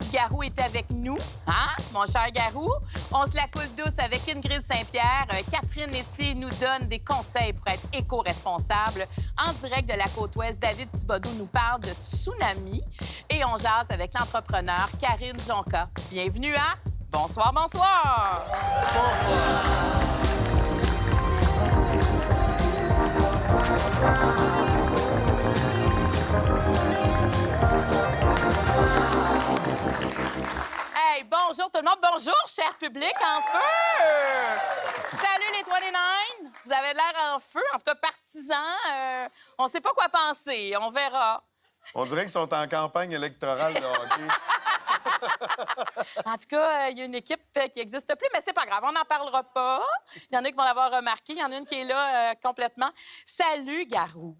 David Garou est avec nous. Hein, mon cher Garou? On se la coule douce avec Ingrid Saint-Pierre. Catherine Etier nous donne des conseils pour être éco-responsable. En direct de la Côte-Ouest, David Thibodeau nous parle de tsunami. Et on jase avec l'entrepreneur Karine Jonca. Bienvenue à Bonsoir, bonsoir! Hey, bonjour tout le monde. Bonjour, cher public, en feu! Salut les 29! Vous avez l'air en feu, en tout cas partisans. On ne sait pas quoi penser. On verra. On dirait qu'ils sont en campagne électorale de hockey. En tout cas, il y a une équipe qui n'existe plus, mais c'est pas grave, on n'en parlera pas. Il y en a qui vont l'avoir remarqué, il y en a une qui est là complètement. Salut, Garou.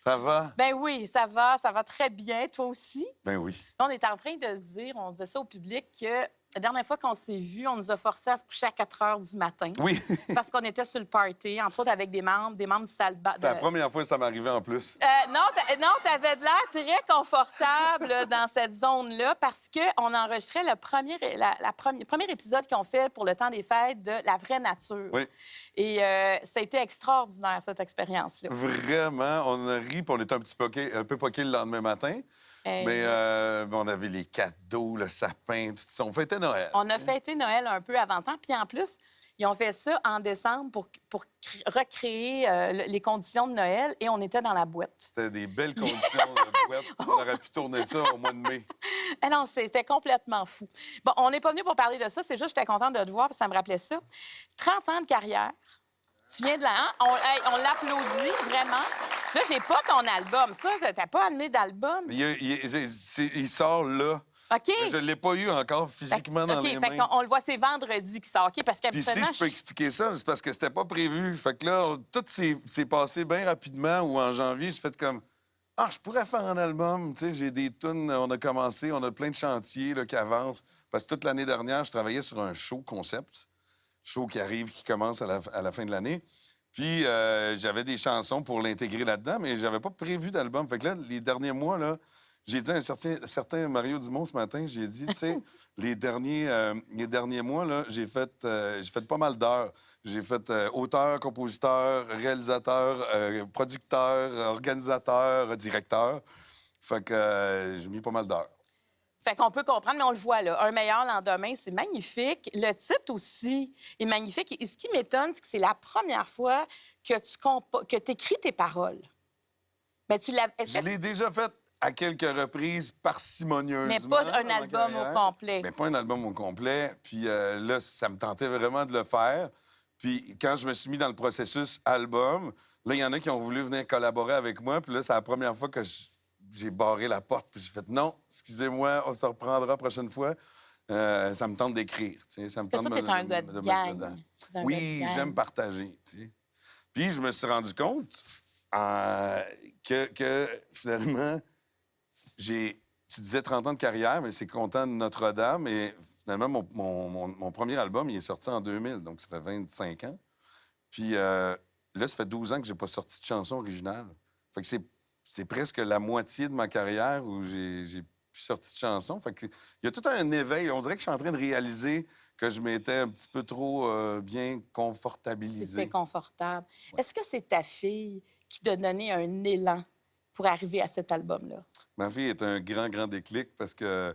Ça va? Ben oui, ça va très bien. Toi aussi? Ben oui. Là, on est en train de se dire, on disait ça au public, que la dernière fois qu'on s'est vu, on nous a forcés à se coucher à 4 heures du matin. Oui. Parce qu'on était sur le party, entre autres avec des membres du salba. C'était la première fois que ça m'arrivait en plus. Non, t'avais de l'air très confortable là, dans cette zone-là parce qu'on enregistrait le premier épisode qu'on fait pour le temps des fêtes de La vraie nature. Oui. Et ça a été extraordinaire, cette expérience-là. Vraiment, on a ri, puis on était un peu poqué le lendemain matin. Mais on avait les cadeaux, le sapin, tout ça. On fêtait Noël. On a fêté Noël un peu avant temps. Puis en plus, ils ont fait ça en décembre pour recréer les conditions de Noël et on était dans la boîte. C'était des belles conditions de boîte. On aurait pu tourner ça au mois de mai. Ah non, c'était complètement fou. Bon, on n'est pas venu pour parler de ça. C'est juste que j'étais contente de te voir parce que ça me rappelait ça. 30 ans de carrière. Tu viens de là, hein? On l'applaudit, vraiment. Là, j'ai pas ton album. Ça, t'as pas amené d'album. Il sort là. OK. Je l'ai pas eu encore physiquement dans les mains. Fait qu'on le voit, c'est vendredi qu'il sort. OK, parce Puis si je peux expliquer ça, c'est parce que c'était pas prévu. Fait que là, tout s'est passé bien rapidement ou en janvier, j'ai fait comme... Ah, je pourrais faire un album. Tu sais, j'ai des tunes, on a commencé, on a plein de chantiers là, qui avancent. Parce que toute l'année dernière, je travaillais sur un show concept. Show qui arrive, qui commence à la fin de l'année. Puis j'avais des chansons pour l'intégrer là-dedans, mais j'avais pas prévu d'album. Fait que là, les derniers mois, là, j'ai dit à un certain Mario Dumont ce matin, j'ai dit, tu sais, les derniers mois, là, j'ai fait pas mal d'heures. J'ai fait auteur, compositeur, réalisateur, producteur, organisateur, directeur. Fait que j'ai mis pas mal d'heures. Fait qu'on peut comprendre, mais on le voit, là. Un meilleur lendemain, c'est magnifique. Le titre aussi est magnifique. Et ce qui m'étonne, c'est que c'est la première fois que tu écris tes paroles. Mais tu l'as... Je l'ai déjà fait à quelques reprises parcimonieusement. Mais pas un album au complet. Mais pas un album au complet. Puis là, ça me tentait vraiment de le faire. Puis quand je me suis mis dans le processus album, là, il y en a qui ont voulu venir collaborer avec moi. Puis là, c'est la première fois que j'ai barré la porte, puis j'ai fait « Non, excusez-moi, on se reprendra la prochaine fois. Ça me tente d'écrire. » Ça me tente toi, t'es un gars de gang. Oui, j'aime partager. T'sais. Puis je me suis rendu compte que finalement, tu disais 30 ans de carrière, mais c'est Content de Notre-Dame. Et finalement, mon premier album, il est sorti en 2000, donc ça fait 25 ans. Puis là, ça fait 12 ans que j'ai pas sorti de chanson originale. Fait que c'est presque la moitié de ma carrière où j'ai plus sorti de chansons. Fait que il y a tout un éveil. On dirait que je suis en train de réaliser que je m'étais un petit peu trop bien confortabilisé. C'était confortable. Ouais. Est-ce que c'est ta fille qui t'a donné un élan pour arriver à cet album-là? Ma fille est un grand déclic parce que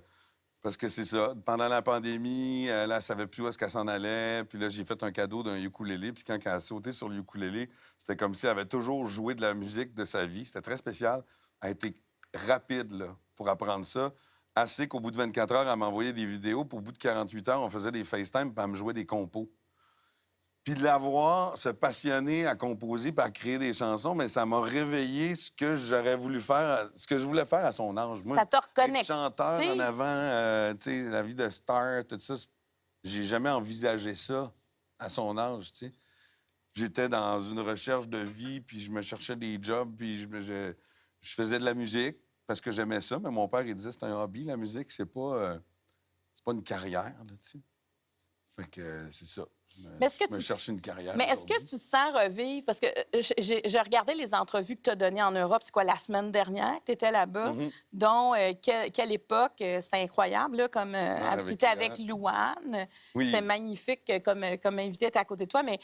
c'est ça. Pendant la pandémie, elle ne savait plus où est-ce qu'elle s'en allait. Puis là, j'ai fait un cadeau d'un ukulélé. Puis quand elle a sauté sur le ukulélé, c'était comme si elle avait toujours joué de la musique de sa vie. C'était très spécial. Elle a été rapide là, pour apprendre ça. Assez qu'au bout de 24 heures, elle m'envoyait des vidéos. Puis au bout de 48 heures, on faisait des FaceTime. Puis elle me jouait des compos. Puis de la voir se passionner à composer puis à créer des chansons, mais ça m'a réveillé ce que j'aurais voulu faire, ce que je voulais faire à son âge. Moi, ça t'a reconnecté. Être chanteur en avant, tu sais, la vie de star, tout ça, j'ai jamais envisagé ça à son âge, tu sais. J'étais dans une recherche de vie, puis je me cherchais des jobs, puis je faisais de la musique parce que j'aimais ça, mais mon père, il disait c'est un hobby, la musique, c'est pas une carrière, là, tu sais. Fait que c'est ça. Mais est-ce que Je me cherche une carrière. Mais est-ce que aujourd'hui. tu te sens revivre? Parce que j'ai regardé les entrevues que tu as données en Europe. C'est quoi, la semaine dernière que tu étais là-bas? Dont, quelle époque? C'était incroyable, là, comme tu étais avec Louane. Oui. C'était magnifique comme invité à côté de toi. Mais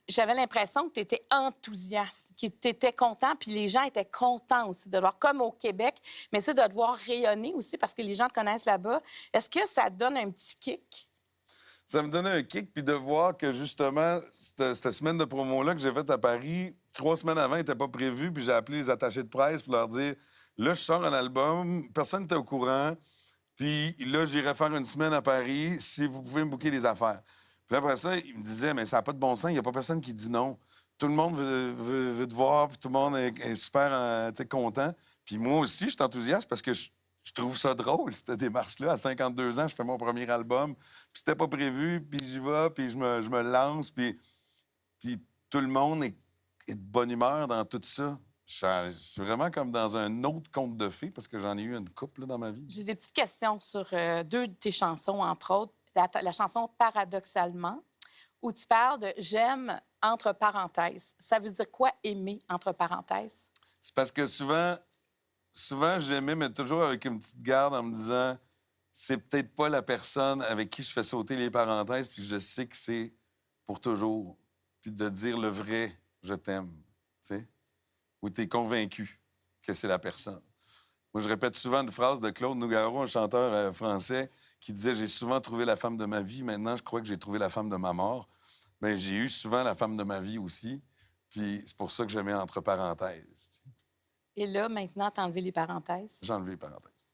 j'avais l'impression que tu étais enthousiaste, que tu étais content, puis les gens étaient contents aussi de te voir, comme au Québec, mais c'est de te voir rayonner aussi parce que les gens te connaissent là-bas. Est-ce que ça te donne un petit kick? Ça me donnait un kick, puis de voir que, justement, cette semaine de promo-là que j'ai faite à Paris, 3 semaines avant, n'était pas prévue, puis j'ai appelé les attachés de presse pour leur dire « Là, je sors un album, personne n'était au courant, puis là, j'irai faire une semaine à Paris, si vous pouvez me booker des affaires. » Puis après ça, ils me disaient « Mais ça n'a pas de bon sens, il n'y a pas personne qui dit non. Tout le monde veut te voir, puis tout le monde est super content. » Puis moi aussi, je suis enthousiaste parce que je trouve ça drôle, cette démarche-là. À 52 ans, je fais mon premier album, puis c'était pas prévu, puis j'y vais, puis je me lance, puis tout le monde est de bonne humeur dans tout ça. Je suis vraiment comme dans un autre conte de fées, parce que j'en ai eu une couple là, dans ma vie. J'ai des petites questions sur 2 de tes chansons, entre autres. La chanson « Paradoxalement », où tu parles de « j'aime entre parenthèses ». Ça veut dire quoi, aimer entre parenthèses? C'est parce que souvent j'aimais, mais toujours avec une petite garde en me disant c'est peut-être pas la personne avec qui je fais sauter les parenthèses, puis je sais que c'est pour toujours. Puis de dire le vrai « je t'aime », tu sais, où tu es convaincu que c'est la personne. Moi, je répète souvent une phrase de Claude Nougaro, un chanteur français, qui disait « J'ai souvent trouvé la femme de ma vie, maintenant je crois que j'ai trouvé la femme de ma mort. » Bien, j'ai eu souvent la femme de ma vie aussi, puis c'est pour ça que je mets entre parenthèses. Et là, maintenant, tu as enlevé les parenthèses. J'ai enlevé les parenthèses.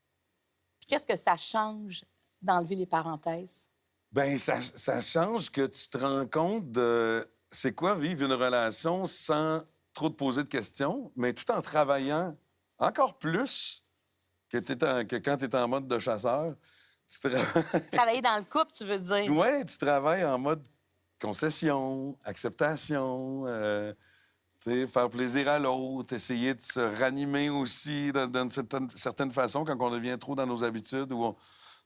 Puis qu'est-ce que ça change d'enlever les parenthèses? Bien, ça change que tu te rends compte de c'est quoi vivre une relation sans trop te poser de questions, mais tout en travaillant encore plus que quand tu es en mode de chasseur. Travailler dans le couple, tu veux dire? Oui, tu travailles en mode concession, acceptation, faire plaisir à l'autre, essayer de se ranimer aussi d'une certaine façon quand on devient trop dans nos habitudes ou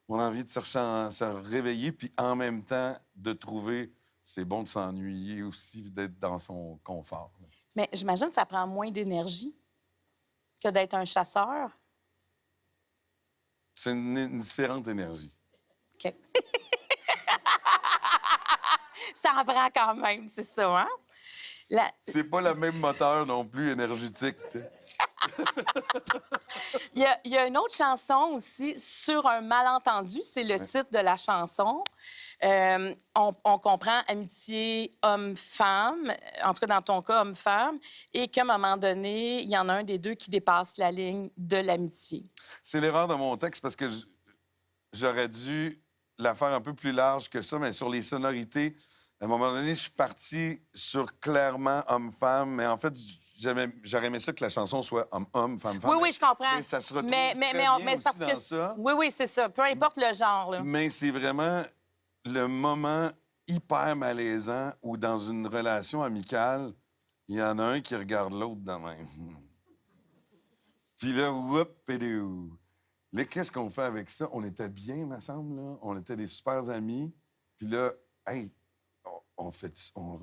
on a envie de se réveiller, puis en même temps de trouver c'est bon de s'ennuyer aussi, d'être dans son confort. Mais j'imagine que ça prend moins d'énergie que d'être un chasseur. C'est une différente énergie. OK. Ça en prend quand même, c'est ça, hein? C'est pas le même moteur non plus énergétique, tu sais. Il y a une autre chanson aussi, Sur un malentendu, c'est le titre de la chanson. On comprend amitié homme-femme, en tout cas dans ton cas, homme-femme, et qu'à un moment donné, il y en a un des deux qui dépasse la ligne de l'amitié. C'est l'erreur de mon texte parce que j'aurais dû la faire un peu plus large que ça, mais sur les sonorités, à un moment donné, je suis parti sur clairement homme-femme, mais en fait, j'aurais aimé ça que la chanson soit homme-homme, femme-femme. Oui, je comprends. Mais ça se retrouve mais très bien parce aussi dans ça. Oui, c'est ça. Peu importe le genre, là. Mais c'est vraiment le moment hyper malaisant où, dans une relation amicale, il y en a un qui regarde l'autre de même. Puis là, whoop-pédou. Là, qu'est-ce qu'on fait avec ça? On était bien, me semble, là. On était des super amis. Puis là, hey, on fait... On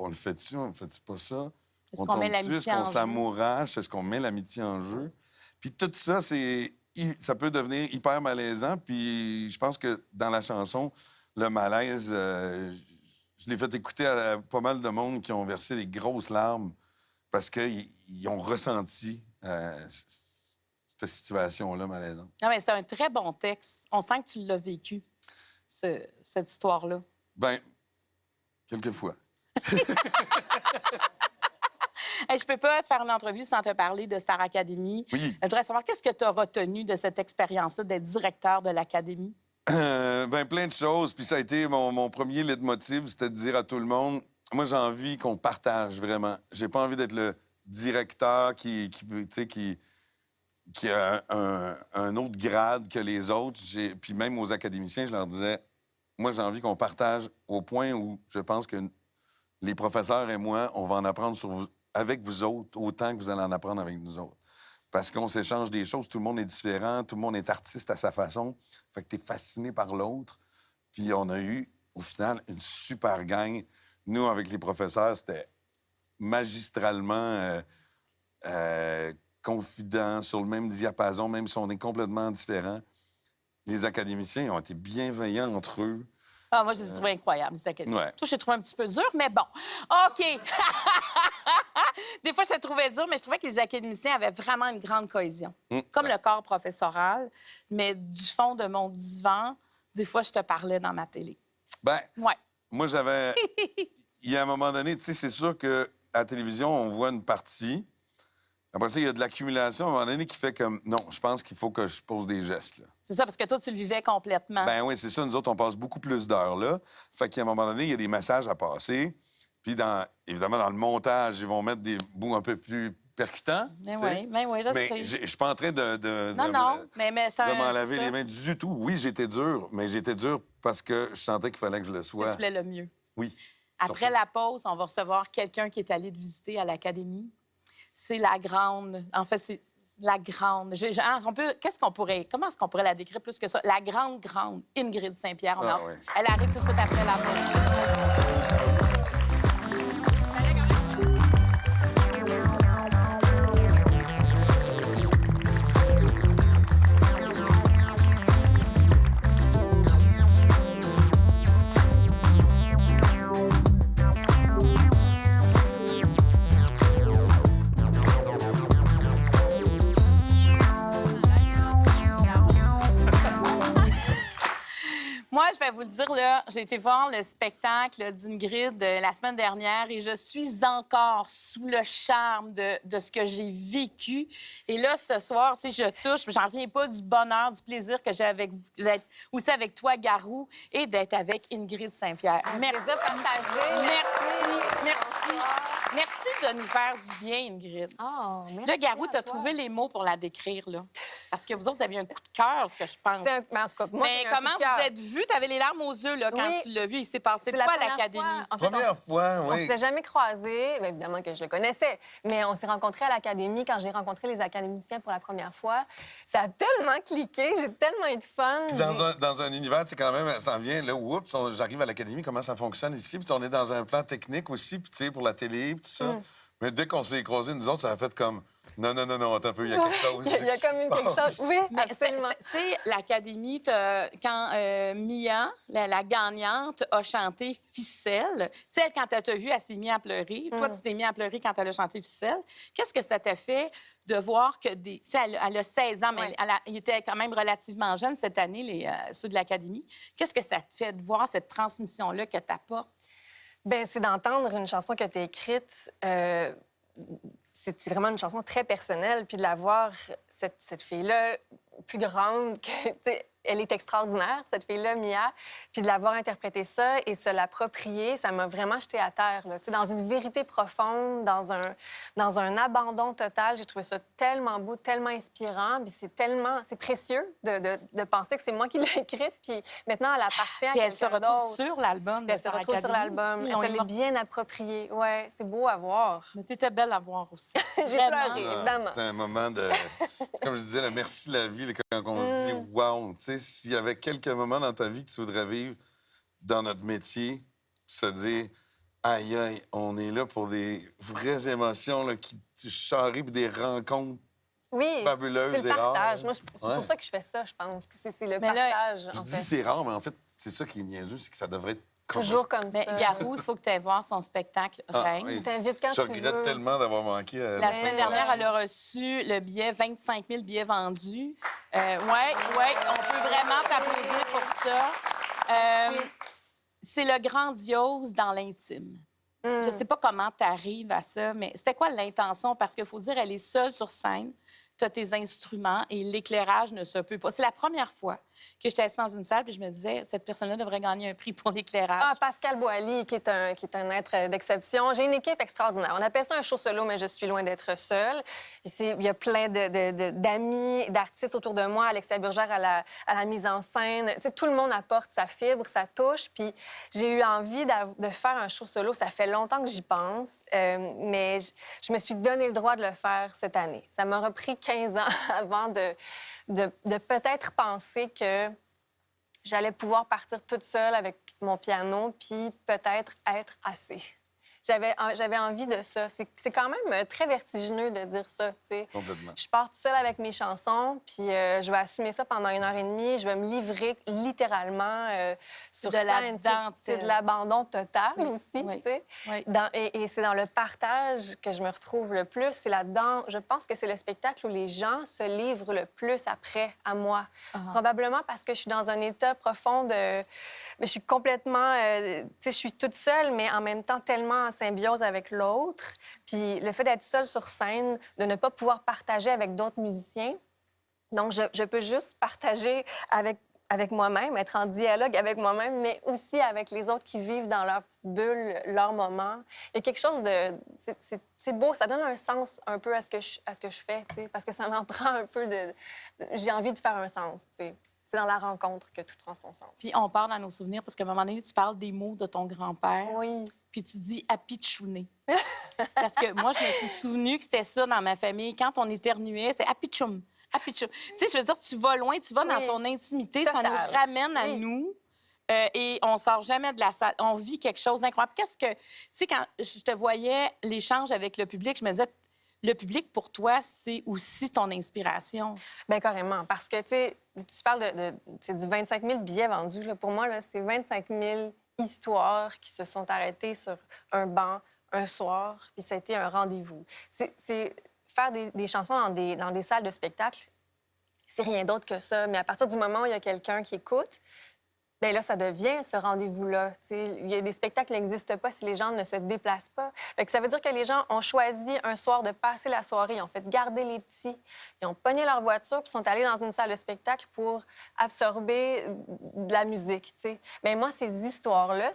le fait-tu? On le fait-tu pas ça? Est-ce qu'on met l'amitié Est-ce en qu'on jeu? s'amourache? Est-ce qu'on met l'amitié en jeu? Puis tout ça, ça peut devenir hyper malaisant. Puis je pense que dans la chanson, le malaise, je l'ai fait écouter à pas mal de monde qui ont versé des grosses larmes parce qu'ils ont ressenti cette situation-là malaisante. Non, mais c'est un très bon texte. On sent que tu l'as vécu, cette histoire-là. Bien, quelquefois. Hey, je peux pas te faire une entrevue sans te parler de Star Academy. Oui. Je voudrais savoir, qu'est-ce que tu as retenu de cette expérience-là d'être directeur de l'Académie? Ben plein de choses. Puis ça a été mon premier leitmotiv, c'était de dire à tout le monde, moi, j'ai envie qu'on partage vraiment. J'ai pas envie d'être le directeur qui a un autre grade que les autres. Puis même aux académiciens, je leur disais, moi, j'ai envie qu'on partage au point où je pense que les professeurs et moi, on va en apprendre avec vous autres autant que vous allez en apprendre avec nous autres. parce qu'on s'échange des choses. Tout le monde est différent, tout le monde est artiste à sa façon. Fait que t'es fasciné par l'autre. Puis on a eu, au final, une super gang. Nous, avec les professeurs, c'était magistralement confident, sur le même diapason, même si on est complètement différents. Les académiciens ont été bienveillants entre eux. Ah, moi, je les ai trouvés incroyables, les académiciens. Ouais. Toi, je les trouvais un petit peu durs, mais bon. OK. Des fois, je les trouvais durs, mais je trouvais que les académiciens avaient vraiment une grande cohésion. Comme le corps professoral, mais du fond de mon divan, des fois, je te parlais dans ma télé. Ben, Ouais. moi, j'avais... Il y a un moment donné, tu sais, c'est sûr qu'à la télévision, on voit une partie. Après ça, il y a de l'accumulation à un moment donné qui fait comme... Non, je pense qu'il faut que je pose des gestes, là. C'est ça, parce que toi, tu le vivais complètement. Ben oui, c'est ça. Nous autres, on passe beaucoup plus d'heures là. Fait qu'à un moment donné, il y a des messages à passer. Puis, évidemment, dans le montage, ils vont mettre des bouts un peu plus percutants. Mais tu sais. oui, je Mais sais. je suis pas en train de Non, mais c'est de un... m'en c'est laver ça. les mains du tout. Oui, j'étais dur, mais j'étais dur parce que je sentais qu'il fallait que je le Parce que sois. tu voulais le mieux. Oui. Après surtout. la pause, on va recevoir quelqu'un qui est allé te visiter à l'académie. C'est la grande. En fait, c'est la grande. Comment est-ce qu'on pourrait la décrire plus que ça? La grande Ingrid Saint-Pierre. Ah, oui. Elle arrive tout de suite après la pause. Moi, je vais vous le dire, là, j'ai été voir le spectacle d'Ingrid la semaine dernière et je suis encore sous le charme de ce que j'ai vécu. Et là, ce soir, tu sais, je touche, mais j'en reviens pas du bonheur, du plaisir que j'ai avec vous, d'être aussi avec toi, Garou, et d'être avec Ingrid Saint-Pierre. Merci. Plaisir partagé. Merci. Merci de nous faire du bien, Ingrid. Oh, merci. Là, Garou, à tu as toi. trouvé les mots pour la décrire, là. Parce que vous autres, vous avez eu un coup de cœur, ce que je pense. Mais en tout cas, moi, Mais j'ai un comment coup de cœur. vous êtes vus? Tu avais les larmes aux yeux là, quand Oui. tu l'as vu. Il s'est passé C'est de la quoi à première l'académie? fois. En fait, Première fois, on oui. s'était jamais croisés. Bien, évidemment que je le connaissais, mais on s'est rencontrés à l'académie quand j'ai rencontré les académiciens pour la première fois. Ça a tellement cliqué, j'ai tellement eu de fun. Puis dans un univers, tu sais, quand même, ça en vient, là, oups, j'arrive à l'académie, comment ça fonctionne ici. Puis on est dans un plan technique aussi, puis tu sais, pour la télé, puis tout ça. Mais dès qu'on s'est croisés, nous autres, ça a fait comme... Non, attends un peu, il y a quelque chose. Il y a comme une quelque chose. Oui, Mais absolument. tu sais, l'académie, quand Mia, la gagnante, a chanté Ficelle, tu sais, quand elle t'a vu, elle s'est mise à pleurer. Toi, tu t'es mis à pleurer quand elle a chanté Ficelle. Qu'est-ce que ça t'a fait de voir que des... Tu sais, elle a 16 ans, mais Ouais. il était quand même relativement jeune cette année, ceux de l'académie. Qu'est-ce que ça te fait de voir cette transmission-là que tu apportes? Bien, c'est d'entendre une chanson que tu as écrite. C'est vraiment une chanson très personnelle. Puis de la voir, cette fille-là, plus grande que... tu sais, elle est extraordinaire, cette fille-là, Mia. Puis de l'avoir interprété ça et se l'approprier, ça m'a vraiment jeté à terre. Là. Tu sais, dans une vérité profonde, dans un abandon total. J'ai trouvé ça tellement beau, tellement inspirant. Puis c'est précieux de penser que c'est moi qui l'ai écrite. Puis maintenant, elle appartient à Puis elle se quelqu'un retrouve d'autre. sur l'album. Puis elle se retrouve sur l'album. Elle se l'est bien appropriée. Ouais, c'est beau à voir. Mais tu étais belle à voir aussi. J'ai Vraiment. pleuré, Ah, évidemment. c'était un moment de... Comme je disais, le merci la vie, là, quand on se dit « wow », tu sais, s'il y avait quelques moments dans ta vie que tu voudrais vivre dans notre métier, se dire « aïe, aïe, on est là pour des vraies émotions là, qui charrient puis des rencontres Oui, fabuleuses c'est le et rares. partage. Moi, c'est Ouais. pour ça que je fais ça, je pense. C'est le Mais là, partage, Je en dis fait. c'est rare, mais en fait, c'est ça qui est niaiseux, c'est que ça devrait être Toujours comme Mais ça. Garou, il faut que tu ailles voir son spectacle Reine. oui. Je t'invite quand Je tu regrette veux. tellement d'avoir manqué. La semaine dernière, elle a reçu le billet, 25 000 billets vendus. Oui, on peut vraiment t'applaudir pour ça. C'est le grandiose dans l'intime. Je sais pas comment tu arrives à ça, mais c'était quoi l'intention? Parce qu'il faut dire, elle est seule sur scène. Tu as tes instruments et l'éclairage ne se peut pas. C'est la première fois que j'étais assise dans une salle et je me disais, cette personne-là devrait gagner un prix pour l'éclairage. Ah, Pascal Boily, qui est un être d'exception. J'ai une équipe extraordinaire. On appelle ça un show solo, mais je suis loin d'être seule. Ici, il y a plein d'amis, d'artistes autour de moi. Alexia Burgère à la mise en scène. Tu sais, tout le monde apporte sa fibre, sa touche. Puis j'ai eu envie de faire un show solo. Ça fait longtemps que j'y pense, mais je me suis donné le droit de le faire cette année. Ça m'a repris 15 ans avant de peut-être penser que j'allais pouvoir partir toute seule avec mon piano puis peut-être être assez. J'avais envie de ça. C'est quand même très vertigineux de dire ça, tu sais. Complètement. Je pars toute seule avec mes chansons, puis je vais assumer ça pendant 1 heure et demie. Je vais me livrer littéralement sur De la scène. dentelle. C'est de l'abandon total aussi, oui, tu sais. oui. Et c'est dans le partage que je me retrouve le plus. C'est là-dedans, je pense que c'est le spectacle où les gens se livrent le plus après à moi. Probablement parce que je suis dans un état profond de... Je suis complètement... tu sais, je suis toute seule, mais en même temps tellement en symbiose avec l'autre. Puis le fait d'être seule sur scène, de ne pas pouvoir partager avec d'autres musiciens. Donc, je peux juste partager avec moi-même, être en dialogue avec moi-même, mais aussi avec les autres qui vivent dans leur petite bulle, leur moment. Il y a quelque chose de... C'est beau, ça donne un sens un peu à ce que je fais, tu sais, parce que ça en prend un peu de... J'ai envie de faire un sens, tu sais. C'est dans la rencontre que tout prend son sens. Puis on part dans nos souvenirs parce qu'à un moment donné, tu parles des mots de ton grand-père. Oui. Puis tu dis « apichouné ». Parce que moi, je me suis souvenue que c'était ça dans ma famille. Quand on éternuait, c'est « apichoum ». Apichoum. Tu sais, je veux dire, tu vas loin, tu vas dans ton intimité, ça Total. nous ramène à nous. Et on sort jamais de la salle. On vit quelque chose d'incroyable. Qu'est-ce que... Tu sais, quand je te voyais l'échange avec le public, je me disais, le public, pour toi, c'est aussi ton inspiration. Bien, carrément. Parce que, tu sais, tu parles c'est du 25 000 billets vendus. Là. Pour moi, là, c'est 25 000 histoires qui se sont arrêtées sur un banc un soir, puis ça a été un rendez-vous. C'est faire des chansons dans des salles de spectacle, c'est rien d'autre que ça. Mais à partir du moment où il y a quelqu'un qui écoute, bien là, ça devient ce rendez-vous-là. Il y a des spectacles qui n'existent pas si les gens ne se déplacent pas. Fait que ça veut dire que les gens ont choisi un soir de passer la soirée. Ils ont fait garder les petits. Ils ont pogné leur voiture puis sont allés dans une salle de spectacle pour absorber de la musique. T'sais. Mais moi, ces histoires-là,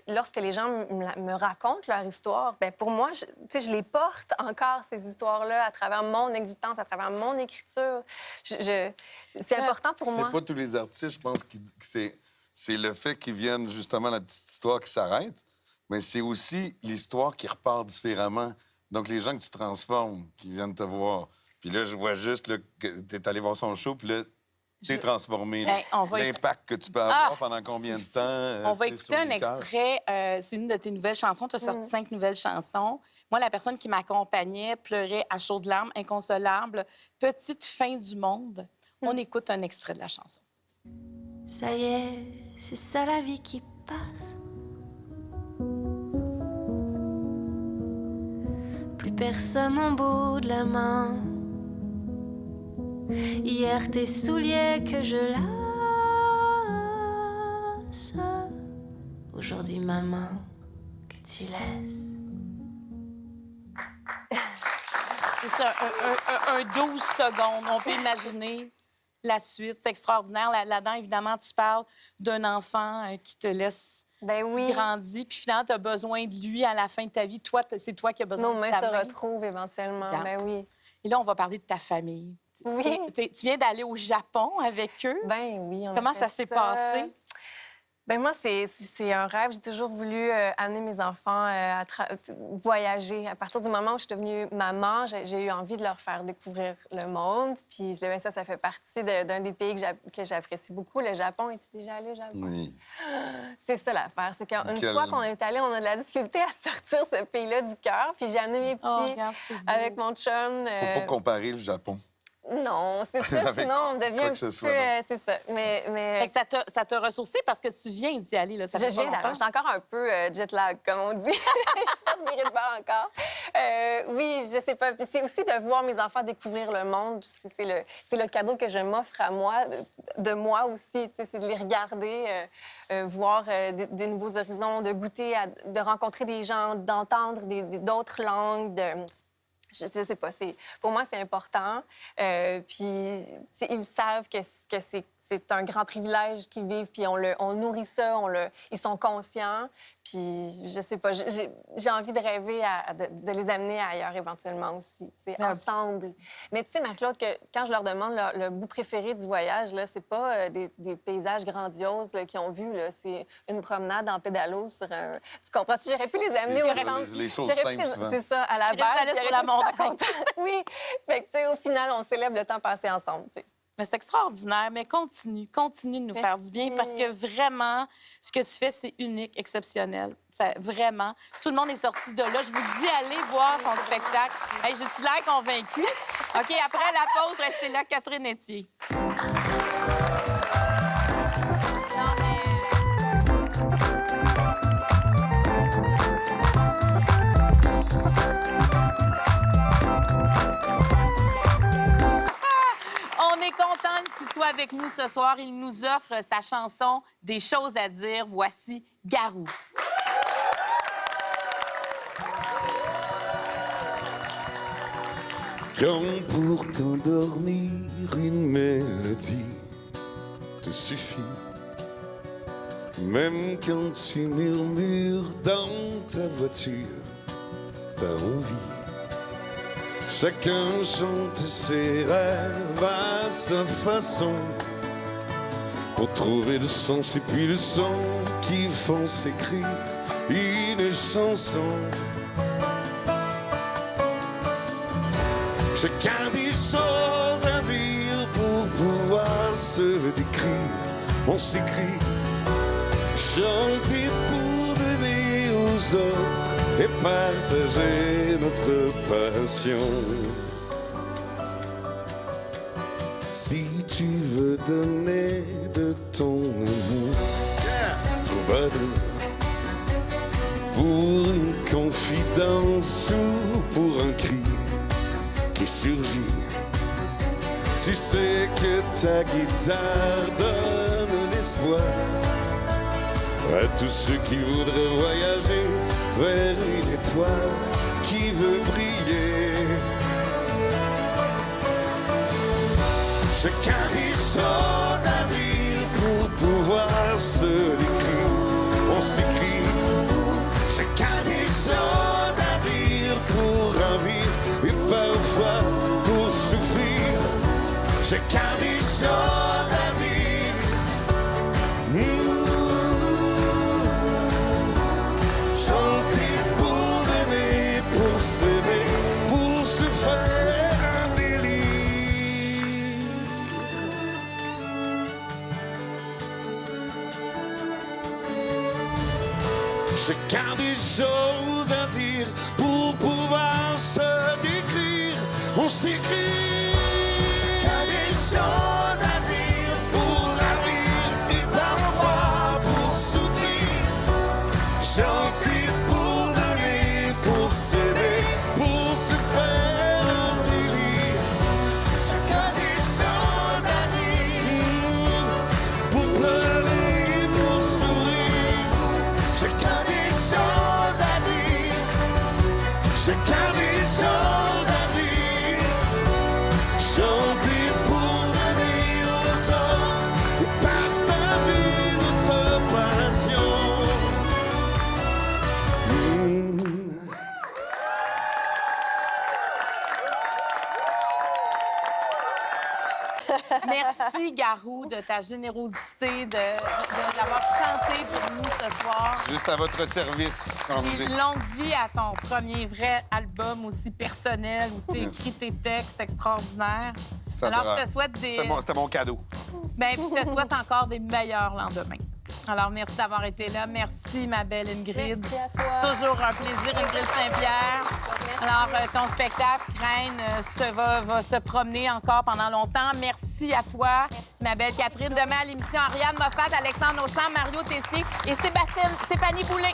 lorsque les gens me racontent leur histoire, bien pour moi, je les porte encore, ces histoires-là, à travers mon existence, à travers mon écriture. C'est important pour moi. C'est pas tous les artistes, je pense, que c'est le fait qu'ils viennent, justement, la petite histoire qui s'arrête, mais c'est aussi l'histoire qui repart différemment. Donc, les gens que tu transformes, qui viennent te voir. Puis là, je vois juste là, que tu es allé voir son show, puis là, t'es transformé. Ben, L'impact que tu peux avoir pendant combien de temps? On va écouter un extrait. C'est une de tes nouvelles chansons. Tu as sorti 5 nouvelles chansons. Moi, la personne qui m'accompagnait pleurait à chaudes larmes, inconsolable. Petite fin du monde. On écoute un extrait de la chanson. Ça y est, c'est ça la vie qui passe. Plus personne en bout de la main. Hier tes souliers que je lasse. Aujourd'hui ma main que tu laisses. C'est ça, un 12 secondes. On peut imaginer la suite. C'est extraordinaire. Là-dedans, évidemment, tu parles d'un enfant qui te laisse... Ben oui. Qui grandit, puis finalement, tu as besoin de lui à la fin de ta vie. Toi, c'est toi qui as besoin Nos de mains sa se main. retrouvent éventuellement. Regarde. Ben oui. Et là, on va parler de ta famille. Oui. Tu viens d'aller au Japon avec eux. Ben oui. Comment ça s'est passé? Ben moi, c'est un rêve. J'ai toujours voulu amener mes enfants à voyager. À partir du moment où je suis devenue maman, j'ai eu envie de leur faire découvrir le monde. Puis ça fait partie d'un des pays que j'apprécie beaucoup, le Japon. Es-tu déjà allé au Japon? Oui. C'est ça l'affaire. C'est qu'une fois qu'on est allé, on a de la difficulté à sortir ce pays-là du cœur. Puis j'ai amené mes petits regarde, c'est beau. avec mon chum. Faut pas comparer le Japon. Non, c'est ça. Avec Sinon, on devient quoi un que ce petit soit, peu... non. c'est ça. Mais Fait que ça t'a ressourcé parce que tu viens d'y aller. Là. Ça fait je pas viens d'aller. longtemps. Je suis encore un peu jet lag, comme on dit. Je suis pas de de bord encore. Oui, je sais pas. Puis c'est aussi de voir mes enfants découvrir le monde. C'est le cadeau que je m'offre à moi, de moi aussi. C'est de les regarder, voir des nouveaux horizons, de goûter, de rencontrer des gens, d'entendre d'autres langues, je sais pas. Pour moi, c'est important. Puis, ils savent que c'est un grand privilège qu'ils vivent. Puis, on nourrit ça. Ils sont conscients. Puis, je sais pas. J'ai envie de rêver de les amener ailleurs éventuellement aussi, ensemble. Mais tu sais, Marie-Claude, quand je leur demande le bout préféré du voyage, là, c'est pas des paysages grandioses là, qu'ils ont vus. Là. C'est une promenade en pédalo sur un... Tu comprends-tu? J'aurais pu les amener au centre. Les choses simples, souvent. C'est ça, à la Ils allaient base. sur la montagne. content. Oui. Fait que, tu sais, au final, on célèbre le temps passé ensemble, tu sais. Mais c'est extraordinaire, mais continue de nous faire du bien parce que vraiment, ce que tu fais, c'est unique, exceptionnel. Ça, vraiment. Tout le monde est sorti de là. Je vous dis, allez voir son spectacle. Hey, j'ai-tu l'air convaincue? OK, après la pause, restez là, Catherine Etier. On est contente qu'il soit avec nous ce soir. Il nous offre sa chanson « Des choses à dire ». Voici Garou. Comme pour t'endormir, une mélodie te suffit. Même quand tu murmures dans ta voiture, t'as envie. Chacun chante ses rêves à sa façon pour trouver le sens et puis le son qui font s'écrire une chanson. Chacun des choses à dire pour pouvoir se décrire. On s'écrit, chanter pour donner aux autres et partager notre passion. Si tu veux donner de ton amour, troubadour, pour une confidence ou pour un cri qui surgit, tu sais que ta guitare donne l'espoir à tous ceux qui voudraient voyager vers une étoile qui veut briller. Chacun des choses à dire pour pouvoir se décrire. On s'écrit. Chacun des choses à dire pour ravir et parfois pour souffrir. Chacun des choses à dire. Chanter pour donner, pour s'aimer, pour se faire un délire. Chacun des choses à dire pour pouvoir se décrire. On s'écrit. Chacun des choses à dire pour ravir et parfois pour souffrir. Chanter pour donner, pour s'aimer, pour se faire un délire. Chacun des choses à dire pour pleurer et pour sourire. Chacun des choses à dire. Chacun des choses à dire. Chanter pour donner aux autres et partager notre passion. Merci, Garou, de ta générosité, d'avoir chanté pour nous ce soir. Juste à votre service. En Puis musique. longue vie à ton premier vrai album aussi personnel où tu écris tes textes extraordinaires. Ça Alors, te- je te souhaite des... C'était mon cadeau. Ben, puis je te souhaite encore des meilleurs lendemains. Alors, merci d'avoir été là. Merci, ma belle Ingrid. Merci à toi. Toujours un plaisir, Ingrid Saint-Pierre. Merci. Alors, ton spectacle, Reine, va se promener encore pendant longtemps. Merci à toi, ma belle Catherine. Demain, à l'émission, Ariane Moffat, Alexandre Auchan, Mario Tessier et Stéphanie Boulay.